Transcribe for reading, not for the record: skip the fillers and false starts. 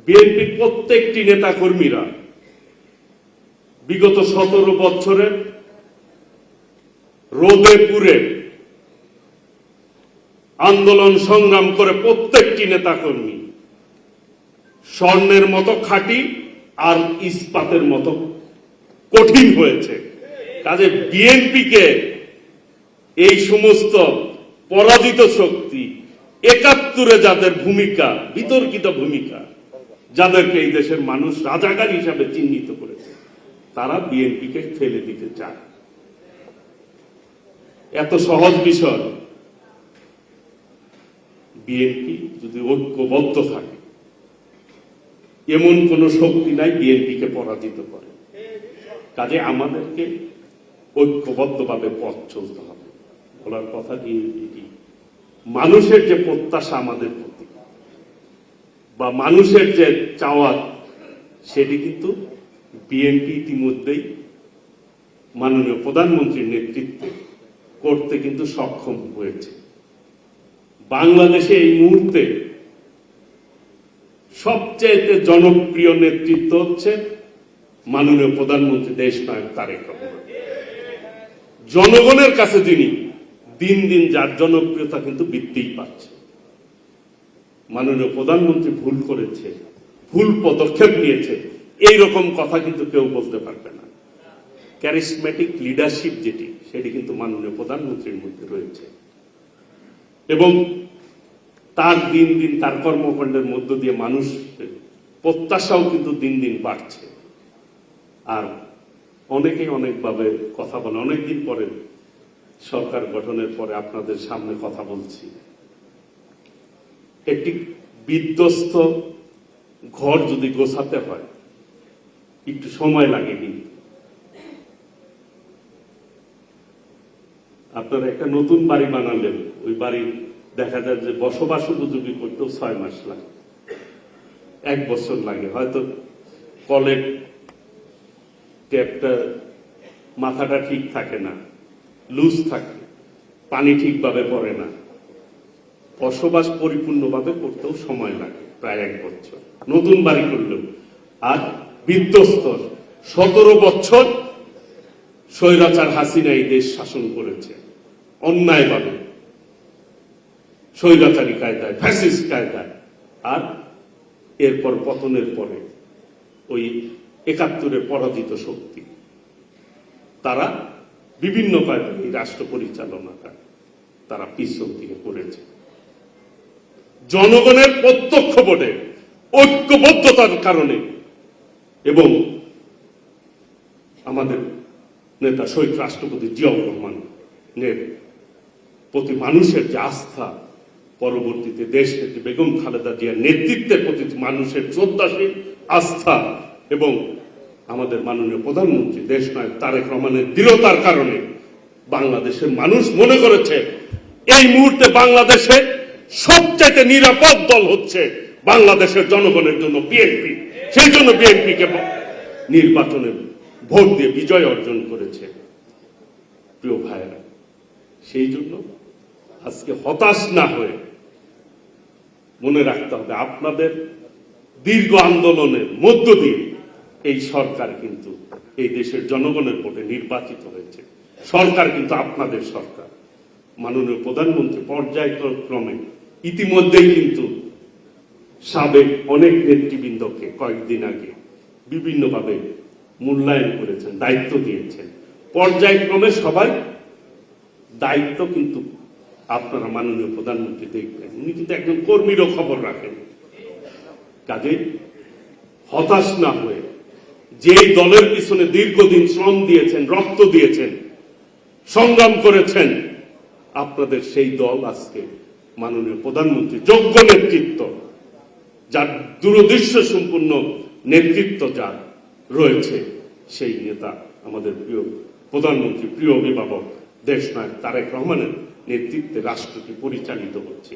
বিএনপির প্রত্যেকটি নেতা কর্মীরা বিগত 17 বছরের রোদে পুড়ে আন্দোলন সংগ্রাম করে প্রত্যেকটি নেতা কর্মী স্বর্ণের মতো খাঁটি আর ইস্পাতের মতো কঠিন হয়েছে। কাজে বিএনপিকে এই সমস্ত পরাজিত শক্তি 71-এ যাদের ভূমিকা, বিতর্কিত ভূমিকা, যাদেরকে এই দেশের মানুষ রাজাকার হিসাবে চিহ্নিত করেছে, তারা বিএনপিকে ফেলে দিতে চায়। এত সহজ বিষয়। বিএনপি যদি ঐক্যবদ্ধ থাকে, এমন কোন শক্তি নাই বিএনপিকে পরাজিত করে। কাজে আমাদেরকে ঐক্যবদ্ধভাবে পথ চলতে হবে। বলার কথা কি, মানুষের যে প্রত্যাশা আমাদের প্রতি বা মানুষের যে চাওয়া, সেটি কিন্তু বিএনপি ইতিমধ্যেই মাননীয় প্রধানমন্ত্রীর নেতৃত্বে করতে কিন্তু সক্ষম হয়েছে। বাংলাদেশে এই মুহূর্তে সবচেয়ে জনপ্রিয় নেতৃত্ব হচ্ছে মাননীয় প্রধানমন্ত্রী দেশনায়ক তারেক রহমান। জনগণের কাছে যিনি দিন দিন যার জনপ্রিয়তা কিন্তু বৃদ্ধিই পাচ্ছে। মাননীয় প্রধানমন্ত্রী ভুল করেছে, ভুল পদক্ষেপ নিয়েছে, এই রকম কথা কিন্তু কেউ বলতে পারবে না। ক্যারিসমেটিক লিডারশিপ যেটি, সেটি কিন্তু মাননীয় প্রধানমন্ত্রীর মধ্যে রয়েছে এবং তার দিন দিন তার কর্মকাণ্ডের মধ্য দিয়ে মানুষ প্রত্যাশাও কিন্তু দিন দিন বাড়ছে। আর অনেকেই অনেকভাবে কথা বলে। অনেকদিন পরে সরকার গঠনের পরে আপনাদের সামনে কথা বলছি। একটি বিধ্বস্ত ঘর যদি গোছাতে হয় একটু সময় লাগে, কিন্তু আপনারা একটা নতুন বাড়ি বানালেন, ওই বাড়ি দেখা যায় যে বসবাস উপযোগী করতেও 6 মাস লাগে, 1 বছর লাগে। হয়তো কলের ট্যাপটা মাথাটা ঠিক থাকে না, লুজ থাকে, পানি ঠিকভাবে পড়ে না। বসবাস পরিপূর্ণভাবে করতেও সময় লাগে, প্রায় 1 বছর নতুন বাড়ি করলেও। আর বিধ্বস্ত 17 বছর স্বৈরাচার হাসিনা এই দেশ শাসন করেছে অন্যায়ভাবে, স্বৈরাচারী কায়দায়, ফ্যাসিস্ট কায়দায়। আর এরপর পতনের পরে ওই 71-এ পরাজিত শক্তি তারা বিভিন্ন কায়দায় রাষ্ট্র পরিচালনাটা তারা পিছন দিকে করেছে। জনগণের প্রত্যক্ষ ভোটে ঐক্যবদ্ধতার কারণে এবং আমাদের নেতা শহীদ রাষ্ট্রপতি জিয়াউর রহমানের প্রতি মানুষের যে আস্থা, পরবর্তীতে দেশ নেত্রী বেগম খালেদা জিয়ার নেতৃত্বের প্রতি মানুষের শ্রদ্ধাশীল আস্থা এবং আমাদের মাননীয় প্রধানমন্ত্রী দেশনায়ক তারেক রহমানের দৃঢ়তার কারণে বাংলাদেশের মানুষ মনে করেছে এই মুহূর্তে বাংলাদেশে সবচেয়ে নিরাপদ দল হচ্ছে বাংলাদেশের জনগণের জন্য বিএনপি। সেই জন্য বিএনপিকে নির্বাচনে ভোট দিয়ে বিজয় অর্জন করেছে। প্রিয় ভাইয়েরা, সেই জন্য আজকে হতাশ না হয়ে মনে রাখতে হবে, আপনাদের দীর্ঘ আন্দোলনের মধ্য দিয়ে এই সরকার কিন্তু এই দেশের জনগণের ভোটে নির্বাচিত হয়েছে। সরকার কিন্তু আপনাদের সরকার। মাননীয় প্রধানমন্ত্রী পর্যায়ক্রমে ইতিমধ্যেই কিন্তু সাবেক অনেক নেতৃবৃন্দকে কয়েকদিন আগে বিভিন্নভাবে মূল্যায়ন করেছেন, দায়িত্ব দিয়েছেন। পর্যায়ক্রমে সবাই দায়িত্ব কিন্তু আপনারা মাননীয় প্রধানমন্ত্রী দেখবেন। উনি কিন্তু একজন কর্মীরও খবর রাখেন। কাজে হতাশ না হয়ে যে দলের পিছনে দীর্ঘদিন শ্রম দিয়েছেন, রক্ত দিয়েছেন, সংগ্রাম করেছেন, আপনাদের সেই দল আজকে মাননীয় প্রধানমন্ত্রী যোগ্য নেতৃত্ব, যার দূরদৃশ্য সম্পূর্ণ নেতৃত্ব যার রয়েছে, সেই নেতা আমাদের প্রিয় প্রধানমন্ত্রী, প্রিয় অভিভাবক দেশনায়ক তারেক রহমানের নেতৃত্বে রাষ্ট্রটি পরিচালিত হচ্ছে।